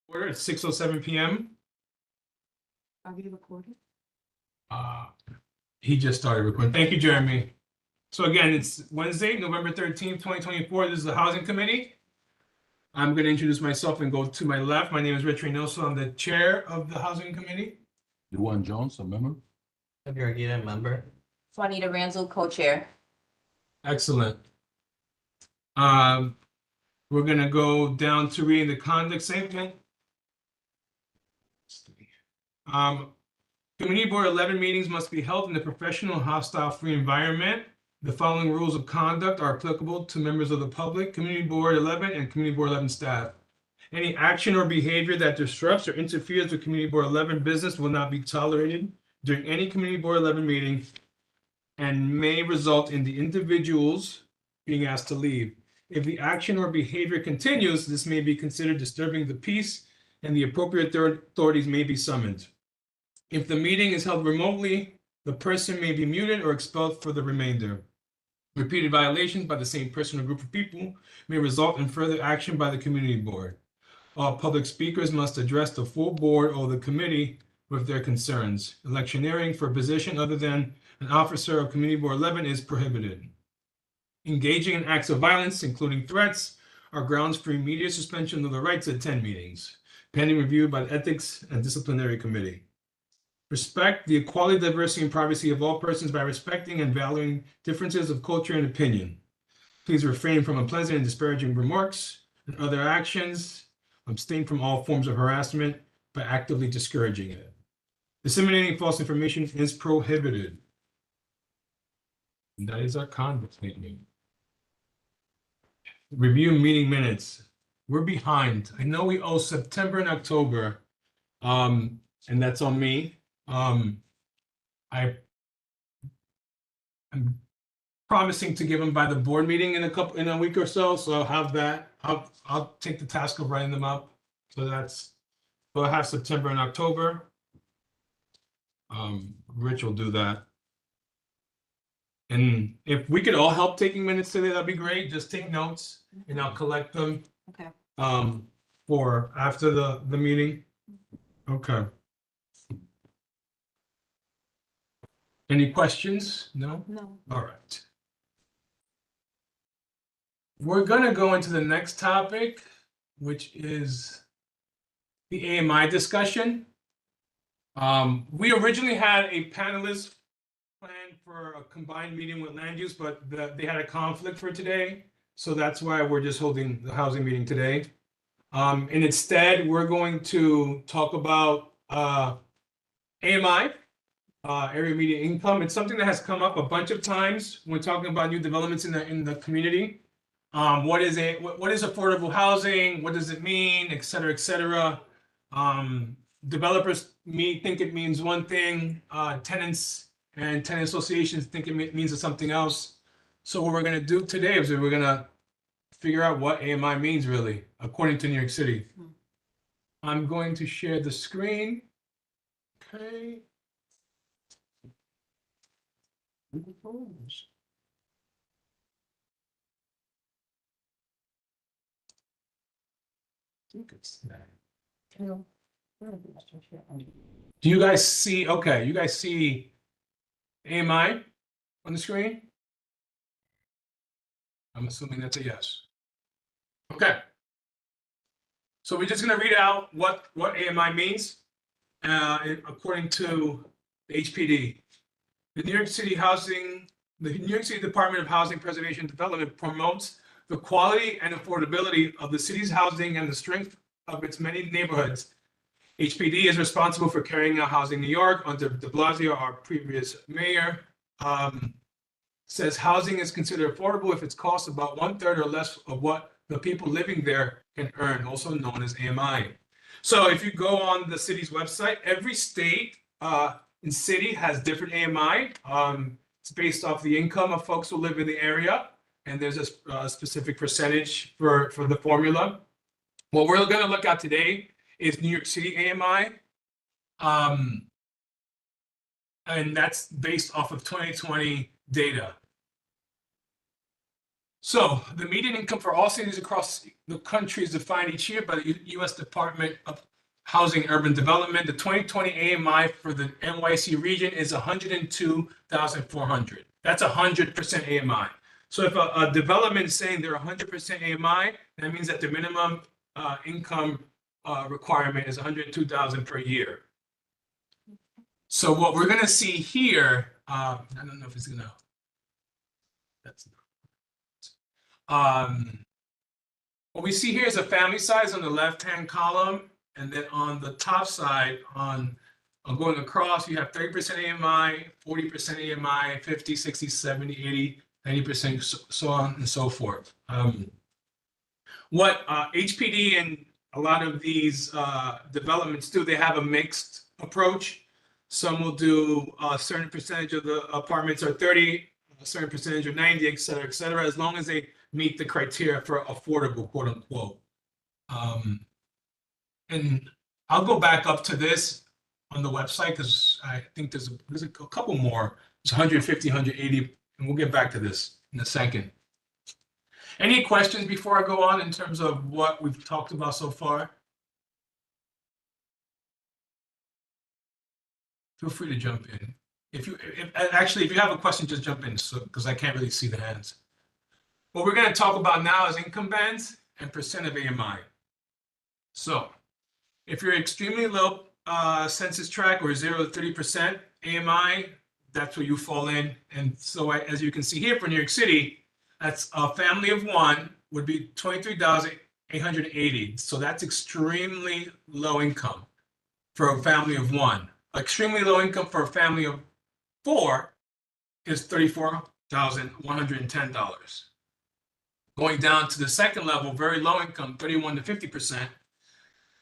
Order at 6:07 p.m. Are we recording? He just started recording. Thank you, Jeremy. So again, it's Wednesday, November 13th, 2024. This is the Housing Committee. I'm going to introduce myself and go to my left. My name is Rich Reynoso. I'm the chair of the Housing Committee. Dewan Jones, a member. Javier Aguirre, member. Juanita Ranzel, co-chair. Excellent. We're going to go down to reading the conduct statement. Community Board 11 meetings must be held in a professional, hostile-free environment. The following rules of conduct are applicable to members of the public, Community Board 11, and Community Board 11 staff. Any action or behavior that disrupts or interferes with Community Board 11 business will not be tolerated during any Community Board 11 meeting and may result in the individuals being asked to leave. If the action or behavior continues, this may be considered disturbing the peace and the appropriate authorities may be summoned. If the meeting is held remotely, the person may be muted or expelled for the remainder. Repeated violations by the same person or group of people may result in further action by the community board. All public speakers must address the full board or the committee with their concerns. Electioneering for a position other than an officer of Community Board 11 is prohibited. Engaging in acts of violence, including threats, are grounds for immediate suspension of the right to attend meetings, pending review by the Ethics and Disciplinary Committee. Respect the equality, diversity, and privacy of all persons by respecting and valuing differences of culture and opinion. Please refrain from unpleasant and disparaging remarks and other actions. Abstain from all forms of harassment by actively discouraging it. Disseminating false information is prohibited. And that is our conduct statement. Review meeting minutes. We're behind. I know we owe September and October, and that's on me. I'm promising to give them by the board meeting in a week or so. So I'll have that. I'll take the task of writing them up. So we'll have September and October. Rich will do that. And if we could all help taking minutes today, that'd be great. Just take notes and I'll collect them. Okay. For after the meeting. Okay. Any questions? No? No. All right. We're gonna go into the next topic, which is the AMI discussion. We originally had a panelist planned for a combined meeting with land use, but they had a conflict for today. So that's why we're just holding the housing meeting today. And instead, we're going to talk about AMI. Area median income. It's something that has come up a bunch of times when talking about new developments in the community. What is it? What is affordable housing? What does it mean? Et cetera, et cetera. Developers think it means one thing. Tenants and tenant associations think it means something else. So what we're going to do today is we're going to figure out what AMI means really, according to New York City. I'm going to share the screen. Okay. Do you guys see? Okay, you guys see AMI on the screen? I'm assuming that's a yes. Okay. So we're just going to read out what AMI means according to the HPD. The New York City Department of Housing Preservation and Development promotes the quality and affordability of the city's housing and the strength of its many neighborhoods. HPD is responsible for carrying out Housing New York under de Blasio, our previous mayor. Says housing is considered affordable if it's costs about 1/3 or less of what the people living there can earn, also known as AMI. So if you go on the city's website, every state and city has different AMI. It's based off the income of folks who live in the area, and there's a specific percentage for the formula. What we're going to look at today is New York City AMI, and that's based off of 2020 data. So the median income for all cities across the country is defined each year by the U.S. Department of Housing and Urban Development. The 2020 AMI for the NYC region is 102,400. That's 100% AMI. So if a development is saying they're 100% AMI, that means that the minimum income requirement is 102,000 per year. So what we're going to see here, I don't know if it's going to, that's what we see here is a family size on the left-hand column, and then on the top side, on going across, you have 30% AMI, 40% AMI, 50, 60, 70, 80, 90%, so on and so forth. What HPD and a lot of these developments do, they have a mixed approach. Some will do a certain percentage of the apartments are 30, a certain percentage are 90, et cetera, as long as they meet the criteria for affordable, quote unquote. And I'll go back up to this on the website because I think there's a couple more. It's 150, 180, and we'll get back to this in a second. Any questions before I go on in terms of what we've talked about so far? Feel free to jump in. If you have a question, just jump in, so because I can't really see the hands. What we're going to talk about now is income bands and percent of AMI. So if you're extremely low census tract or 0 to 30% AMI, that's where you fall in. And so as you can see here for New York City, that's a family of one would be 23,880. So that's extremely low income for a family of one. Extremely low income for a family of four is $34,110. Going down to the second level, very low income, 31 to 50%.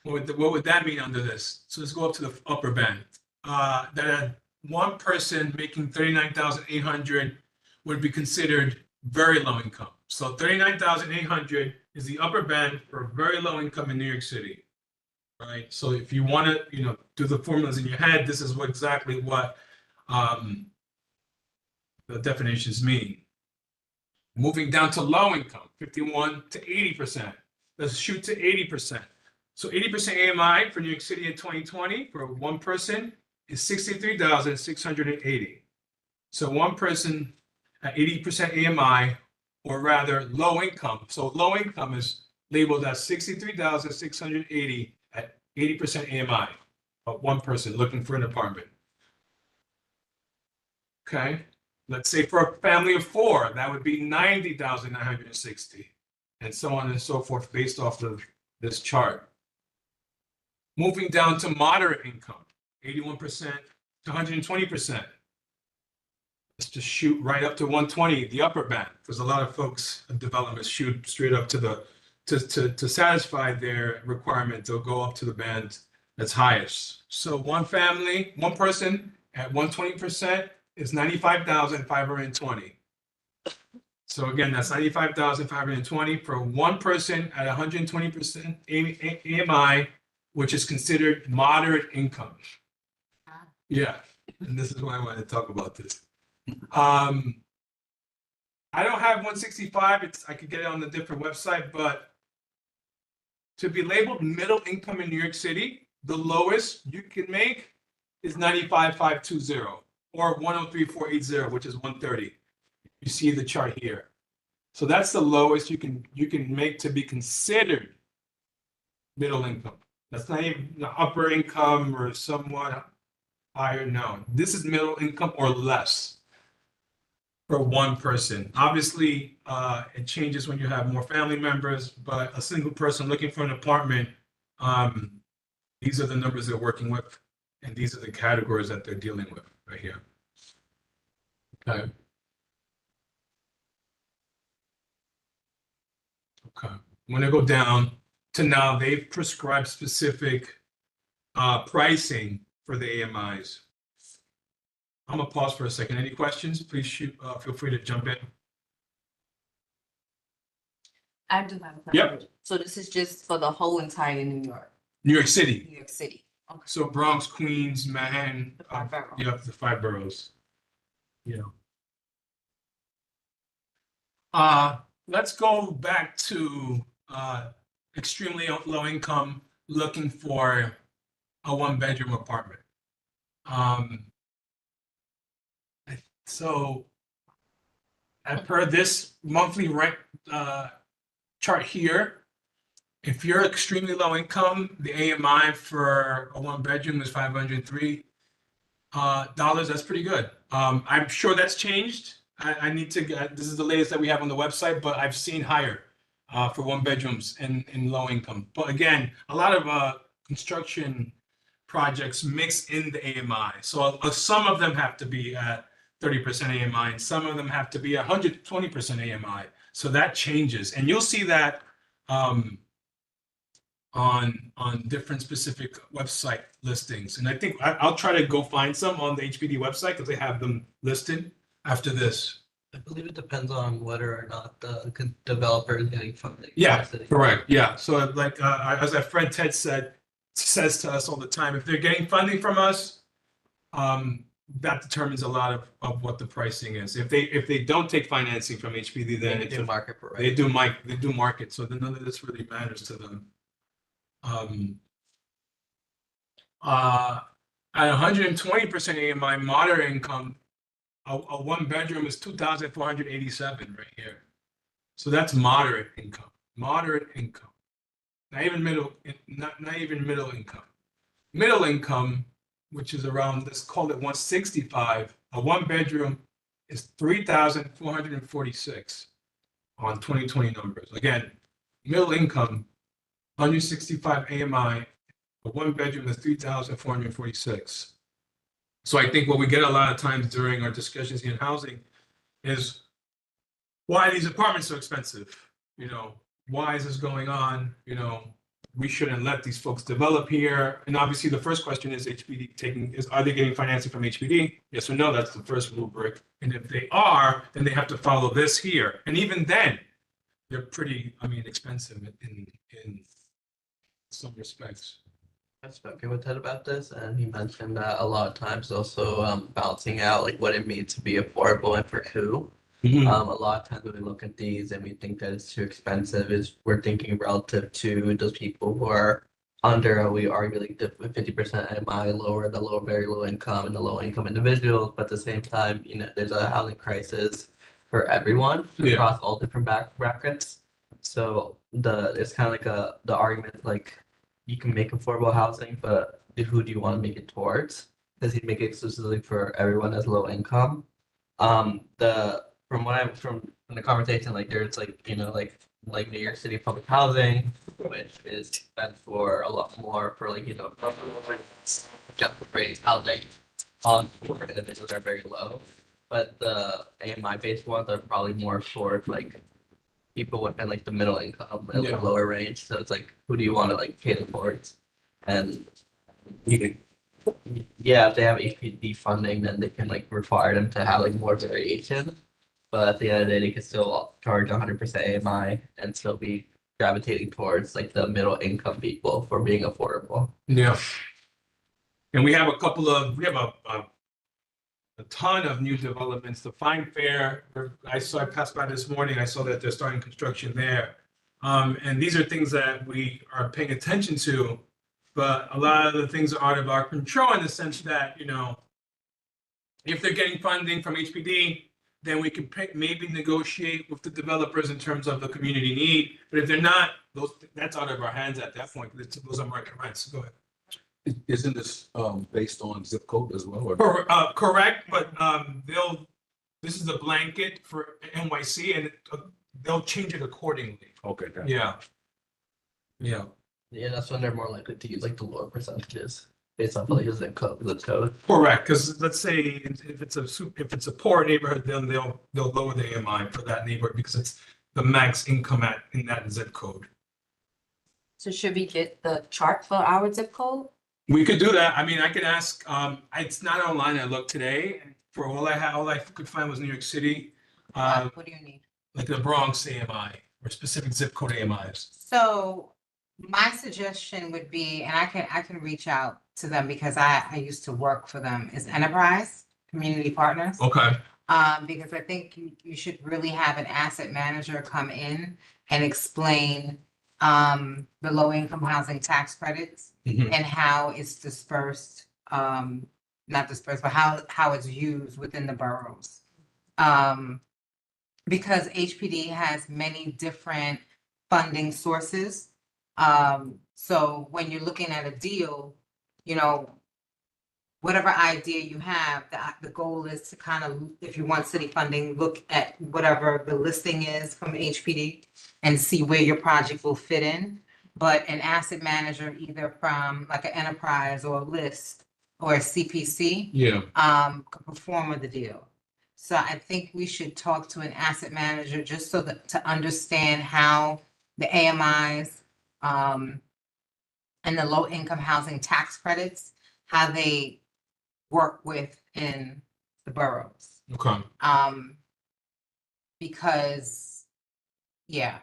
What would that mean under this? So let's go up to the upper band. That one person making 39,800 would be considered very low income. So 39,800 is the upper band for very low income in New York City. Right. So if you want to, do the formulas in your head, this is exactly what the definitions mean. Moving down to low income, 51 to 80%. Let's shoot to 80%. So 80% AMI for New York City in 2020 for one person is 63,680. So one person at 80% AMI, or rather low income. So low income is labeled as 63,680 at 80% AMI, but one person looking for an apartment. Okay, let's say for a family of four, that would be 90,960, and so on and so forth based off of this chart. Moving down to moderate income, 81% to 120%. Let's just shoot right up to 120, the upper band, because a lot of folks in development shoot straight up to the to satisfy their requirement. They'll go up to the band that's highest. So one family, one person at 120% is 95,520. So again, that's 95,520 for one person at 120% AMI, which is considered moderate income. Yeah, and this is why I wanted to talk about this. I don't have 165. I could get it on a different website, but to be labeled middle income in New York City, the lowest you can make is 95,520 or 103,480, which is 130. You see the chart here. So that's the lowest you can make to be considered middle income. That's not even the upper income or somewhat higher. No, this is middle income or less for one person. Obviously, it changes when you have more family members, but a single person looking for an apartment, these are the numbers they're working with, and these are the categories that they're dealing with right here. Okay. Okay. I'm going to go down to now they've prescribed specific pricing for the AMIs. I'm gonna pause for a second. Any questions? Please shoot. Feel free to jump in. I do have a question. Yep. So this is just for the whole entire New York, New York City. New York City. Okay. So Bronx, Queens, Manhattan. The 5 boroughs. Yep, the 5 boroughs. Yeah. let's go back to extremely low income looking for a one-bedroom apartment. So as per this monthly rent chart here, if you're extremely low income, the AMI for a one-bedroom is $503. That's pretty good. I'm sure that's changed. I need to get, this is the latest that we have on the website, but I've seen higher for one bedrooms in low income. But again, a lot of construction projects mix in the AMI. So some of them have to be at 30% AMI and some of them have to be 120% AMI. So that changes. And you'll see that on different specific website listings. And I think I'll try to go find some on the HPD website because they have them listed after this. I believe it depends on whether or not the developer is getting funding. Yeah, correct. Yeah. So like as our friend Ted says to us all the time, if they're getting funding from us, that determines a lot of what the pricing is. If they don't take financing from HPD, then They it's do market for they do market. So then none of this really matters to them. At 120% AMI moderate income, a one bedroom is 2,487 right here. So that's moderate income. Moderate income. Not even middle income. Middle income, which is around, let's call it 165, a one bedroom is 3,446 on 2020 numbers. Again, middle income, 165 AMI, a one bedroom is 3,446. So I think what we get a lot of times during our discussions in housing is why are these apartments so expensive? You know, why is this going on? You know, we shouldn't let these folks develop here. And obviously the first question is are they getting financing from HPD? Yes or no, that's the first rubric. And if they are, then they have to follow this here. And even then, they're pretty, expensive in some respects. I've spoken with Ted about this, and he mentioned that a lot of times also balancing out like what it means to be affordable and for who. A lot of times when we look at these and we think that it's too expensive, is we're thinking relative to those people who are under, we arguably 50% AMI, lower, the low, very low income and the low income individuals. But at the same time, you know, there's a housing crisis for everyone across all different brackets. So it's kind of like the argument like you can make affordable housing, but who do you want to make it towards? Does he make it exclusively for everyone as low income? From the conversation, like there's like, you know, like New York City public housing, which is spent for a lot more for like, you know, just raised housing on individuals are very low. But the AMI based ones are probably more for like people within like the middle income and like lower range. So it's like, who do you want to like cater towards? And you can, if they have HPD funding, then they can like require them to have like more variation. But at the end of the day, they can still charge 100% AMI and still be gravitating towards like the middle income people for being affordable. Yeah. And we have a ton of new developments. The Fine Fair, I passed by this morning, I saw that they're starting construction there. And these are things that we are paying attention to, but a lot of the things are out of our control in the sense that, you know, if they're getting funding from HPD, then we can maybe negotiate with the developers in terms of the community need. But if they're not, that's out of our hands at that point. Those are market rents. Go ahead. Isn't this based on zip code as well? Or? Correct, but this is a blanket for NYC and they'll change it accordingly. Okay. Yeah. Yeah, that's when they're more likely to use like the lower percentages based off like the zip code. Correct, because let's say if it's a poor neighborhood, then they'll lower the AMI for that neighborhood because it's the max income in that zip code. So should we get the chart for our zip code? We could do that. I mean, I could ask. It's not online. I looked today. For all I could find was New York City. What do you need? Like the Bronx AMI or specific zip code AMIs. So my suggestion would be, and I can reach out to them because I used to work for them, is Enterprise Community Partners. Okay. Because I think you should really have an asset manager come in and explain the low income housing tax credits Mhm. and how it's dispersed, not dispersed, but how it's used within the boroughs. Because HPD has many different funding sources. So when you're looking at a deal, you know, whatever idea you have, the goal is to kind of, if you want city funding, look at whatever the listing is from HPD and see where your project will fit in. But an asset manager, either from like an enterprise or a list or a CPC, Yeah. could perform with the deal. So I think we should talk to an asset manager just so that to understand how the AMIs, and the low income housing tax credits, how they work within the boroughs. Okay. Because, yeah,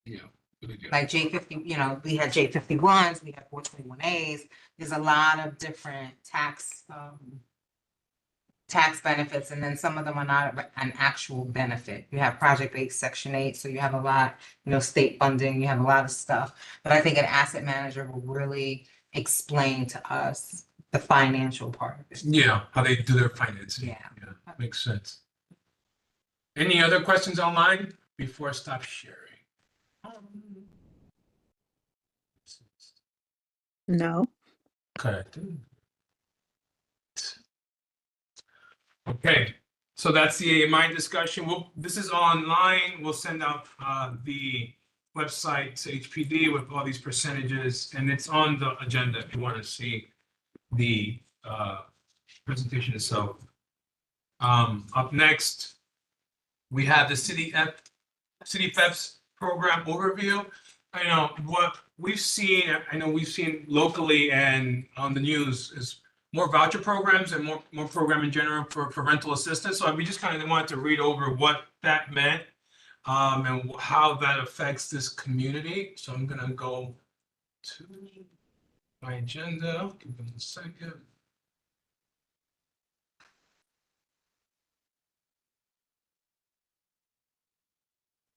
Yeah. Good idea. like J50, you know, we had J51s, we had 421As. There's a lot of different tax benefits, and then some of them are not an actual benefit. You have project-based Section 8, so you have a lot, you know, state funding, you have a lot of stuff. But I think an asset manager will really explain to us the financial part of it. Yeah, how they do their financing. Yeah. Makes sense. Any other questions online before I stop sharing? No. Okay. Okay, so that's the AMI discussion. This is online. We'll send out the website to HPD with all these percentages, and it's on the agenda if you want to see the presentation itself. Up next, we have the City FEPS program overview. I know what we've seen, I know we've seen locally and on the news is more voucher programs and more program in general for rental assistance. So we just kind of wanted to read over what that meant and how that affects this community. So I'm gonna go to my agenda. Give me a second.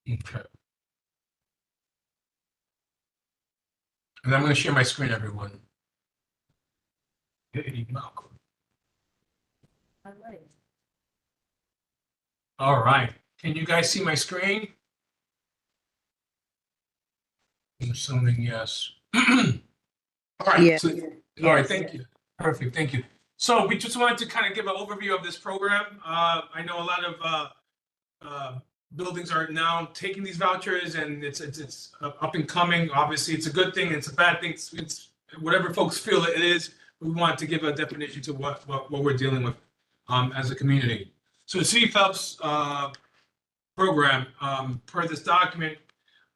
Okay. And I'm going to share my screen, everyone. Hey, Malcolm. All right. Can you guys see my screen? I'm assuming yes. All right. Yeah. So, all right. Thank you. Perfect. Thank you. So we just wanted to kind of give an overview of this program. I know a lot of buildings are now taking these vouchers, and it's up and coming. Obviously, it's a good thing. It's a bad thing. It's whatever folks feel it is. We want to give a definition to what we're dealing with as a community. So the City FEPS program, per this document,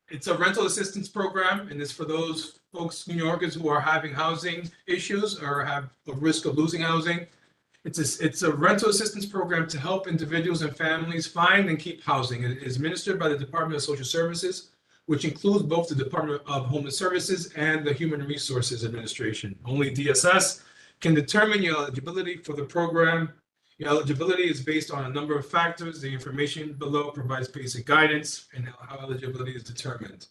it's a rental assistance program, and it's for those folks, New Yorkers, who are having housing issues or have a risk of losing housing. It's a rental assistance program to help individuals and families find and keep housing. It is administered by the Department of Social Services, which includes both the Department of Homeless Services and the Human Resources Administration. Only DSS can determine your eligibility for the program. Your eligibility is based on a number of factors. The information below provides basic guidance and how eligibility is determined.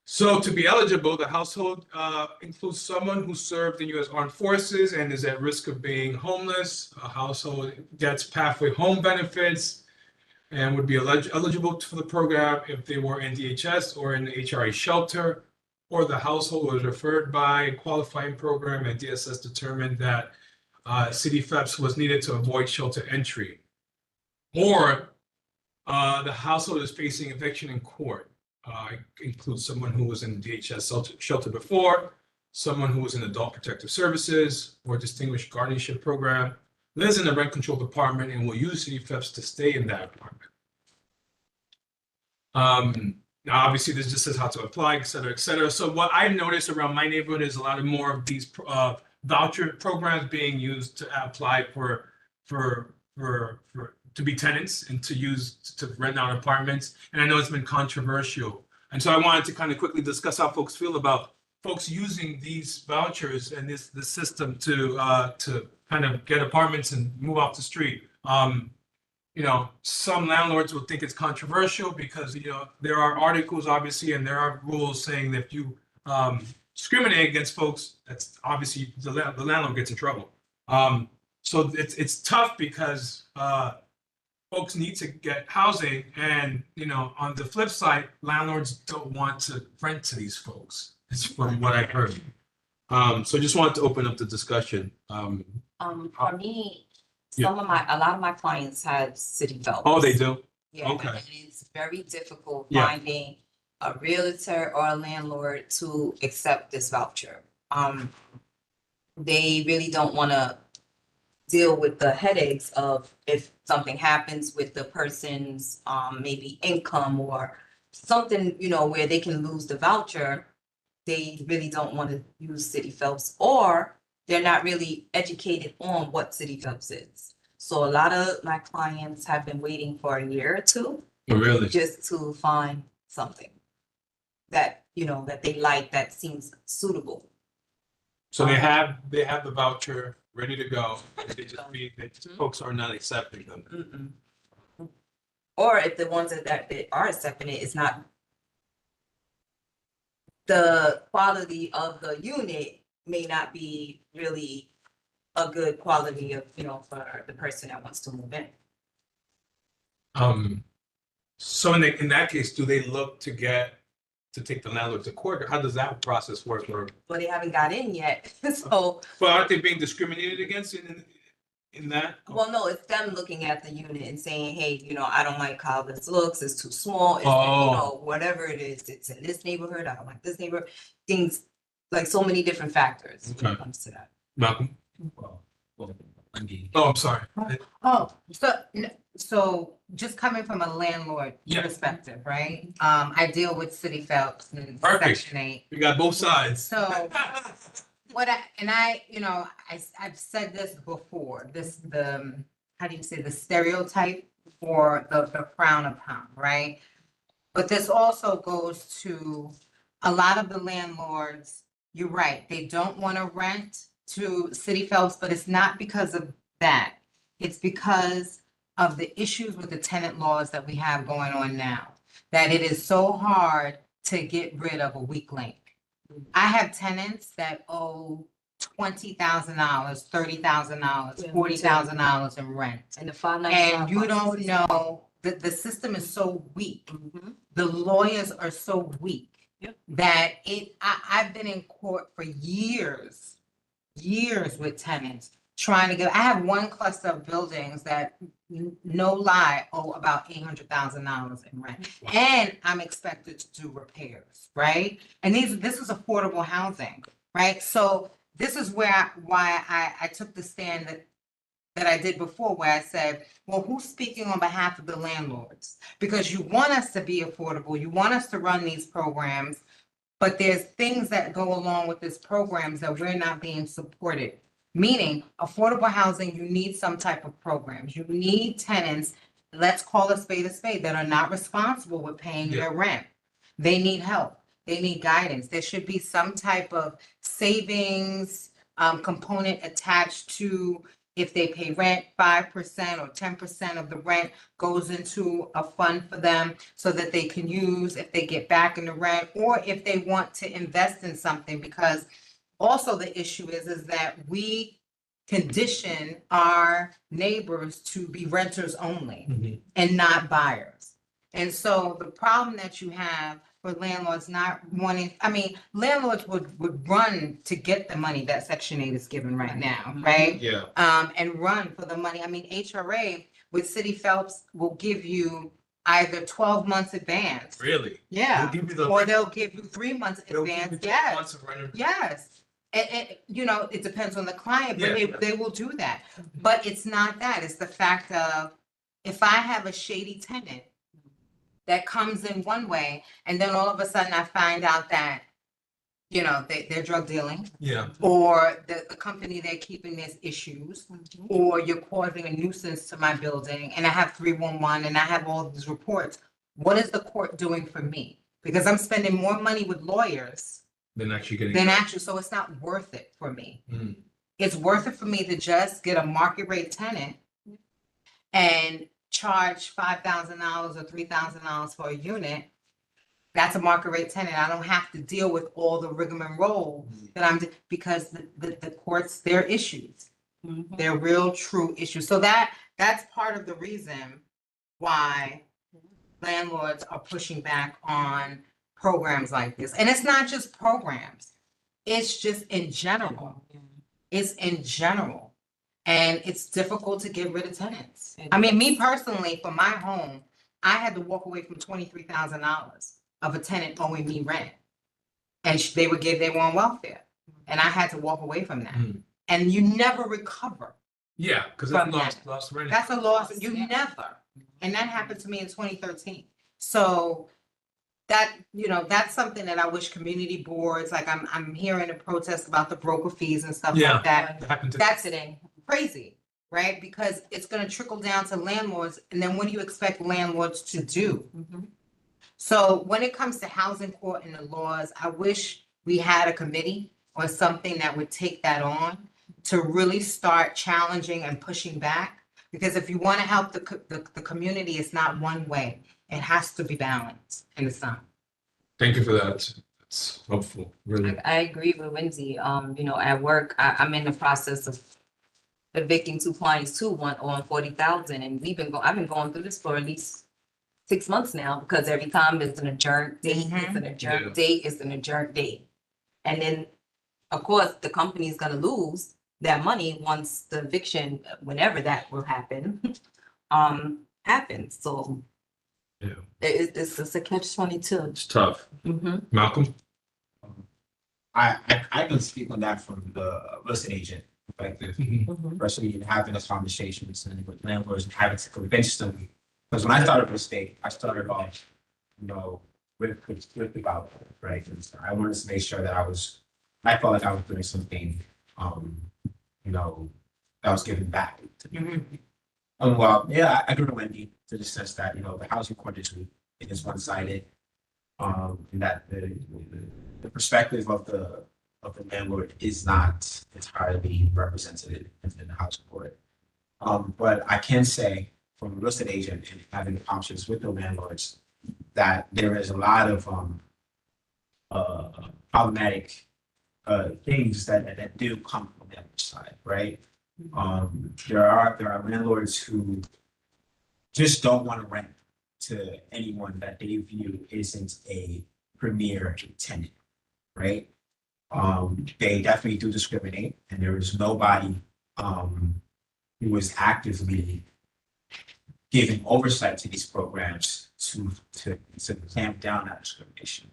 So to be eligible, the household includes someone who served in U.S. Armed Forces and is at risk of being homeless. A household gets pathway home benefits and would be eligible for the program if they were in DHS or in the HRA shelter, or the household was referred by a qualifying program and DSS determined that City FEPS was needed to avoid shelter entry, or the household is facing eviction in court. Includes someone who was in DHS shelter before, someone who was in adult protective services or distinguished guardianship program, lives in the rent control department and will use City FEPS to stay in that apartment. Now, obviously, this just says how to apply, et cetera, et cetera. So what I've noticed around my neighborhood is a lot of more of these voucher programs being used to apply to be tenants and to use to rent out apartments. And I know it's been controversial. And so I wanted to kind of quickly discuss how folks feel about folks using these vouchers and this system to kind of get apartments and move off the street. You know, some landlords will think it's controversial because, you know, there are articles obviously, and there are rules saying that if you discriminate against folks, that's obviously the landlord gets in trouble. So it's tough because folks need to get housing, and you know, on the flip side, landlords don't want to rent to these folks. It's from what I've heard. So just wanted to open up the discussion. For me, a lot of my clients have city fellows. Oh, they do? Yeah, Okay. and it's very difficult Yeah. finding a realtor or a landlord to accept this voucher. They really don't want to deal with the headaches of if something happens with the person's maybe income or something, you know, where they can lose the voucher. They really don't want to use City Phelps, or they're not really educated on what City Phelps is. So a lot of my clients have been waiting for a year or two Oh, really? just to find something that, you know, that they like, that seems suitable. So they have the voucher ready to go. Folks are not accepting them. Mm-mm. Or if the ones that they are accepting it, it's not, the quality of the unit may not be really a good quality of, you know, for the person that wants to move in. So in that case, do they look to take the landlord to court, or how does that process work? Or, But they haven't got in yet, so, well, aren't they being discriminated against in that? well, no, it's them looking at the unit and saying, hey, you know, I don't like how this looks, it's too small, it's, you Oh. know, whatever it is, it's in this neighborhood, I don't like this neighborhood, things, like so many different factors when it Okay. comes to that. Malcolm? Well, I mean, Oh, I'm sorry. Oh, so just coming from a landlord Yeah. perspective, right? I deal with City Phelps and Perfect. Section 8. We got both sides. So you know, I've said this before, how do you say, the stereotype for the frown upon, right? But this also goes to a lot of the landlords, you're right, they don't want to rent to City Phelps, but it's not because of that. It's because of the issues with the tenant laws that we have going on now, that it is so hard to get rid of a weak link. I have tenants that owe $20,000, $30,000, Yeah, me too. $40,000 in rent. And the 599. And you don't know, the system is so weak. Mhm. The lawyers are so weak. Yep. That I've been in court for years with tenants trying to get, I have one cluster of buildings that, no lie, owe about $800,000 in rent. Wow. And I'm expected to do repairs, right? And this is affordable housing, right? So this is why I took the stand that I did before, where I said, well, who's speaking on behalf of the landlords? Because you want us to be affordable, you want us to run these programs, but there's things that go along with these programs that we're not being supported. Meaning, affordable housing, you need some type of programs. You need tenants, let's call a spade, that are not responsible with paying Yeah. their rent. They need help. They need guidance. There should be some type of savings component attached to, if they pay rent, 5% or 10% of the rent goes into a fund for them so that they can use if they get back in the rent, or if they want to invest in something. Because also the issue is that we condition our neighbors to be renters only Mhm. and not buyers. And so the problem that you have for landlords not wanting, I mean, landlords would run to get the money that Section 8 is giving right now, right? Yeah. And run for the money. I mean, HRA with City Phelps will give you either 12 months advance. Really? Yeah, They'll give you the- or they'll give you 3 months They'll give you advance, 12 yes. months of rent. Yes. And, you know, it depends on the client, but Yeah. they will do that. But it's not that. It's the fact of, if I have a shady tenant that comes in one way, and then all of a sudden I find out that, you know, they're drug dealing, Yeah. or the company they're keeping, there's issues, or you're causing a nuisance to my building, and I have 311 and I have all these reports. What is the court doing for me? Because I'm spending more money with lawyers Then actually getting. than actually, so it's not worth it for me. Mm. it's worth it for me to just get a market rate tenant and charge $5,000 or $3,000 for a unit. That's a market rate tenant. I don't have to deal with all the rigmarole that because the courts, they're issues. Mhm. They're real true issues. So that's part of the reason why landlords are pushing back on programs like this. And it's not just programs. It's just in general. It's in general. And it's difficult to get rid of tenants. I mean, me personally, for my home, I had to walk away from $23,000 of a tenant owing me rent. And they would give their own welfare. And I had to walk away from that. Mm. And you never recover. Yeah, because From that's that. lost rent. That's a loss. You Yeah. never. And that happened to me in 2013. So that, that's something that I wish community boards, like I'm hearing a protest about the broker fees and stuff Yeah. like that. That happened to. That's Today. crazy, right? Because it's gonna trickle down to landlords, and then what do you expect landlords to do? Mhm. So when it comes to housing court and the laws, I wish we had a committee or something that would take that on to really start challenging and pushing back. Because if you want to help the community, it's not one way. It has to be balanced, and it's not. Thank you for that. That's helpful, really. I agree with Wendy. At work, I'm in the process of evicting two clients too, one on 40,000, and I've been going through this for at least 6 months now, because every time there's an adjourned date, it's an adjourned Yeah. date, it's an adjourned date. And then, of course, the company's gonna lose that money once the eviction, whenever that will happen, happens. So Yeah. it's a catch-22. It's tough. Malcolm? I can speak on that from the listed agent perspective, especially in having those conversations and with landlords and having to convince them. Because when I started real estate, I started off, with the about, right? And so I wanted to make sure that I felt like I was doing something, that was giving back to people. Well, yeah, I agree with Wendy to the sense that, the housing court it is one-sided. And that the perspective of the landlord is not entirely represented in the housing court. But I can say from a real estate agent and having options with the landlords that there is a lot of problematic things that do come from the other side, right? There are landlords who just don't want to rent to anyone that they view isn't a premier tenant, right? They definitely do discriminate, and there is nobody who is actively giving oversight to these programs to clamp down that discrimination.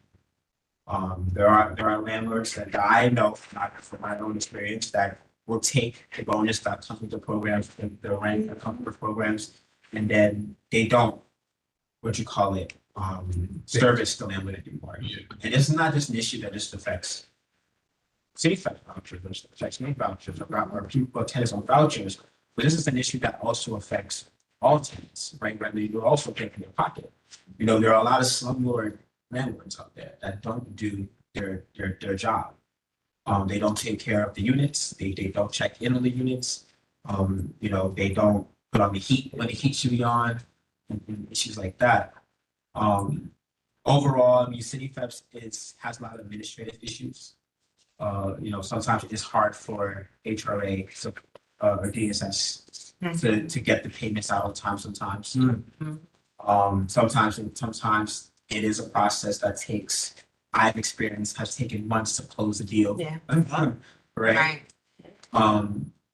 There are landlords that I know from my own experience that will take the bonus that comes with the programs, the rent that comes with programs, and then they don't, service the landlord anymore. Yeah. And it's not just an issue that just affects city vouchers, it affects me vouchers, or people, tenants on vouchers, but this is an issue that also affects all tenants, right? Whether you're also taking your pocket. There are a lot of slumlord landlords out there that don't do their job. They don't take care of the units. They don't check in on the units. They don't put on the heat when the heat should be on, and issues like that. Overall, City FEPS has a lot of administrative issues. Sometimes it's hard for HRA or DSS to get the payments out on time sometimes. Sometimes it is a process that I've experienced, has taken months to close a deal. Yeah. Right.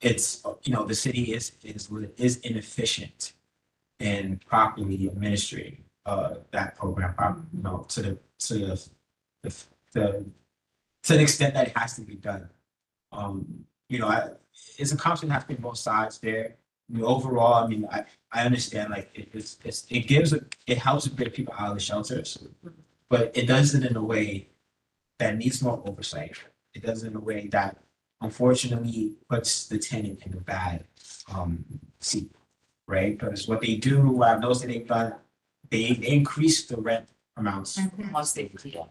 It's, the city is inefficient in properly administering that program, to the extent that it has to be done. It's a conflict has been both sides there. Overall, I understand, like, it helps to get people out of the shelters, but it does it in a way that needs more oversight. It does it in a way that unfortunately puts the tenant in a bad seat, right? Because what they do, I've noticed that they've done, they increase the rent amounts. Once they, yeah.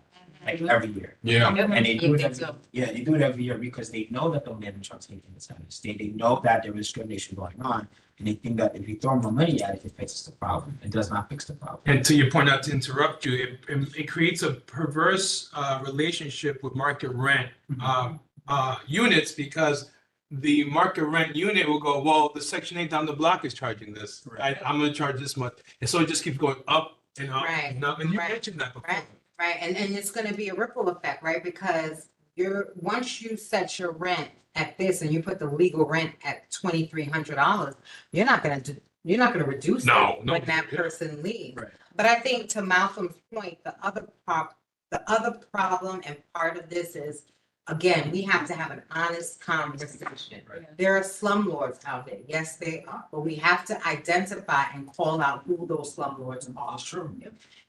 like every year. Yeah. And they do it Yeah, every, so- yeah, they do it every year because they know that the landlords are taking the tenants. They know that there is discrimination going on, and they think that if you throw more money at it, it fixes the problem. It does not fix the problem. And to your point, not to interrupt you, it creates a perverse relationship with market rent units, because the market rent unit will go, well, the Section 8 down the block is charging this. I'm gonna charge this much. And so it just keeps going up and up Right, and up. And you right, mentioned that before. right. Right, and it's gonna be a ripple effect, right? Because once you set your rent at this and you put the legal rent at $2,300, you're not gonna reduce No, it no, when that yeah. person leaves. Right. But I think to Malcolm's point, the other problem and part of this is, again, we have to have an honest conversation. Right. There are slumlords out there, yes, they are, but we have to identify and call out who those slumlords are. That's true.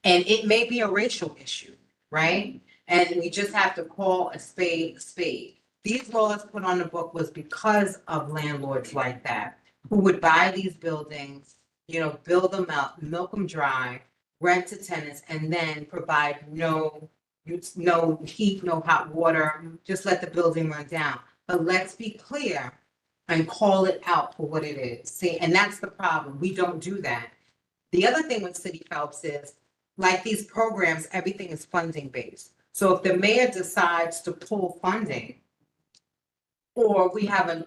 And it may be a racial issue, right? And we just have to call a spade a spade. These laws put on the book was because of landlords like that, who would buy these buildings, build them out, milk them dry, rent to tenants, and then provide no heat, no hot water, just let the building run down. But let's be clear and call it out for what it is. See, and that's the problem. We don't do that. The other thing with City Phelps is, like these programs, everything is funding based. So if the mayor decides to pull funding, or we have a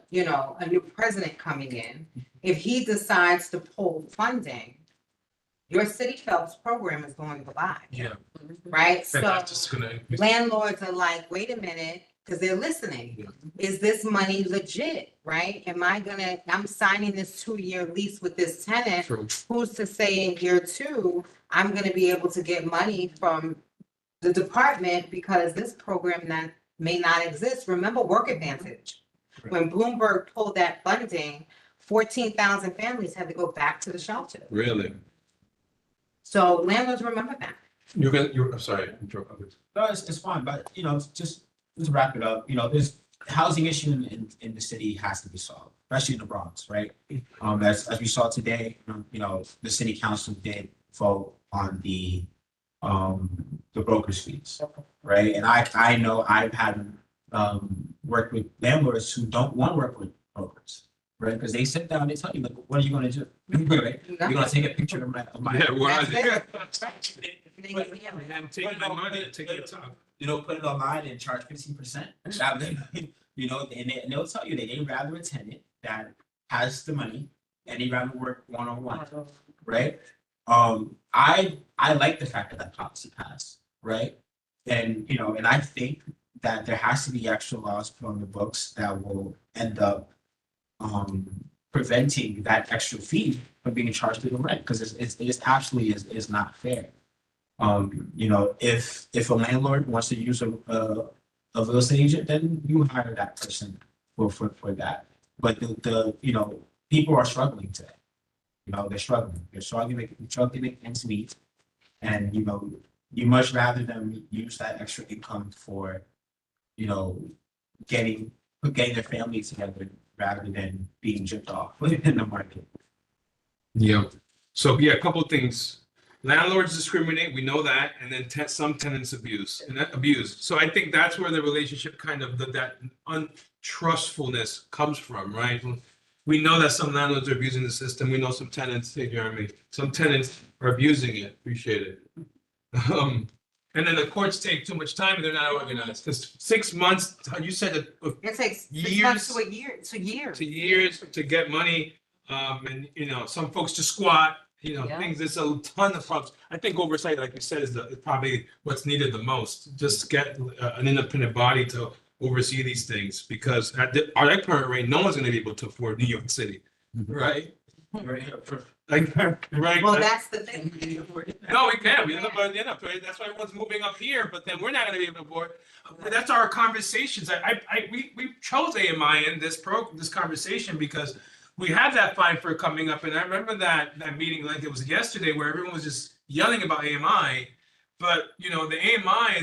new president coming in, if he decides to pull funding, your City Phelps program is going to lie, Yeah. right? And So that's just gonna. landlords are like, wait a minute, because they're listening. Is this money legit, right? I'm signing this 2-year lease with this tenant. True. Who's to say in year 2, I'm gonna be able to get money from the department because this program that may not exist. Remember Work Advantage? When Bloomberg pulled that funding, 14,000 families had to go back to the shelter. Really? So landlords remember that. I'm sorry. I'm joking. No, it's fine, but just to wrap it up, there's housing issue in the city has to be solved, especially in the Bronx, right? As we saw today, the city council did vote on the broker's fees, right? And I know I've had worked with landlords who don't want to work with brokers, right? Because they sit down, they tell you, like, what are you going to do? Right? You're going to take a picture of my Yeah, well, That's and taking my money, taking your time. put it online and charge 15%. And they'll tell you that they'd rather a tenant that has the money and they'd rather work one-on-one, right? I like the fact that policy passed, right? And and I think that there has to be extra laws put on the books that will end up preventing that extra fee from being charged to the rent, because it absolutely is not fair. If a landlord wants to use a real estate agent, then you hire that person for that. But the people are struggling today. They're struggling. They're struggling ends meet, and you much rather them use that extra income for getting their family together rather than being gypped off in the market. Yeah. So yeah, a couple of things. Landlords discriminate, we know that, and then some tenants abuse. So I think that's where the relationship kind of that untrustfulness comes from, right? We know that some landlords are abusing the system. We know some tenants, hey Jeremy, some tenants are abusing it. Appreciate it. And then the courts take too much time and they're not organized. Because 6 months, you said that It takes 6 Years- months to a year, to years. to years to get money, and some folks to squat, Yeah. things. There's a ton of problems. I think oversight, like you said, is probably what's needed the most. Just get an independent body to oversee these things, because at our current rate, no one's going to be able to afford New York City, right? Like, right? Well, that's the thing. No, we can't. That's why everyone's moving up here, but then we're not going to be able to afford. That's our conversations. We chose AMI in this conversation because we had that fine for coming up, and I remember that meeting like it was yesterday where everyone was just yelling about AMI, but the AMI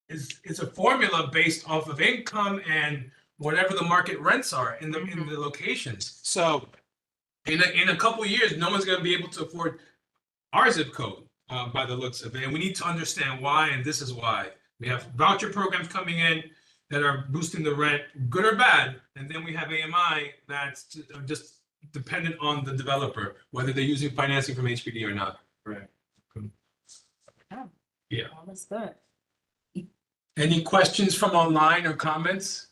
is a formula based off of income and whatever the market rents are in the locations. So in a couple of years, no one's going to be able to afford our zip code. by the looks of it. And we need to understand why, and this is why. We have voucher programs coming in that are boosting the rent, good or bad. And then we have AMI that's just dependent on the developer, whether they're using financing from HPD or not. Right. Yeah. Oh, that's good. Any questions from online or comments?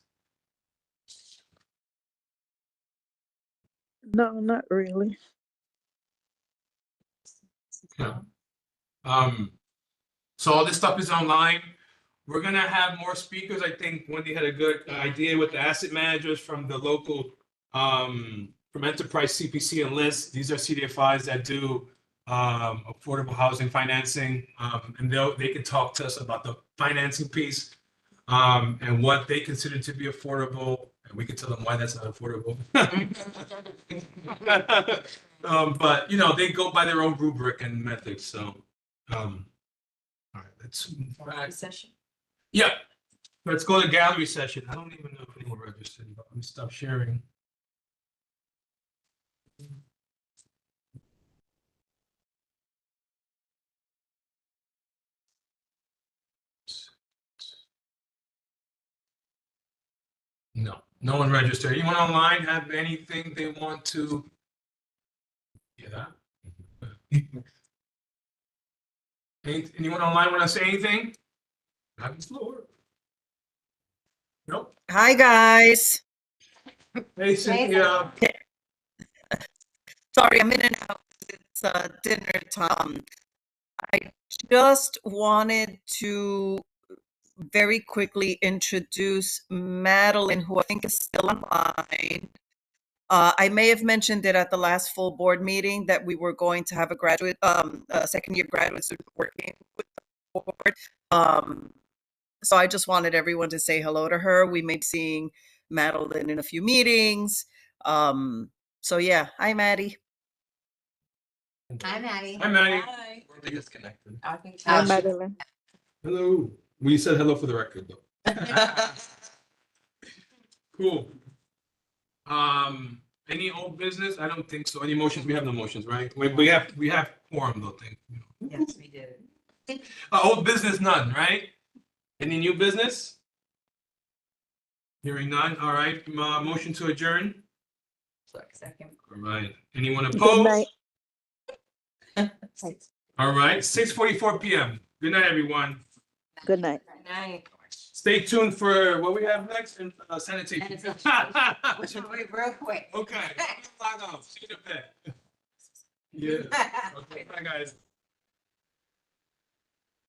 No, not really. No. So all this stuff is online. We're gonna have more speakers. I think Wendy had a good idea with the asset managers from the local, from Enterprise CPC and List. These are CDFIs that do affordable housing financing, and they can talk to us about the financing piece, and what they consider to be affordable, and we can tell them why that's not affordable. But you know, they go by their own rubric and methods. So, all right, let's move back. Session. Yeah, let's go to gallery session. I don't even know if anyone registered, but let me stop sharing. No, no one registered. Anyone online have anything they want to? Yeah. Anyone online want to say anything? Have the floor. Nope. Hi, guys. Hey, Cynthia. Sorry, I'm in and out. It's dinner time. I just wanted to very quickly introduce Madeline, who I think is still online. I may have mentioned it at the last full board meeting that we were going to have a second-year graduate student working with the board. So I just wanted everyone to say hello to her. We may be seeing Madeline in a few meetings. So yeah, hi, Maddie. Hi, Maddie. Hi, Maddie. Hi. We're disconnected. I think. Hi, Madeline. Hello. We said hello for the record, though. Cool. Any old business? I don't think so. Any motions? We have no motions, right? We have quorum, though. Think. Yes, we did. Old business, none, right? Any new business? Hearing none. All right. Motion to adjourn. Second. All right. Anyone Good night. opposed? All right. 6:44 p.m. Good night, everyone. Good night. Good night. Stay tuned for what we have next in sanitation. Which one, wait, real quick. Okay. Log off. See you in a bit. Yeah. Okay. Bye, guys.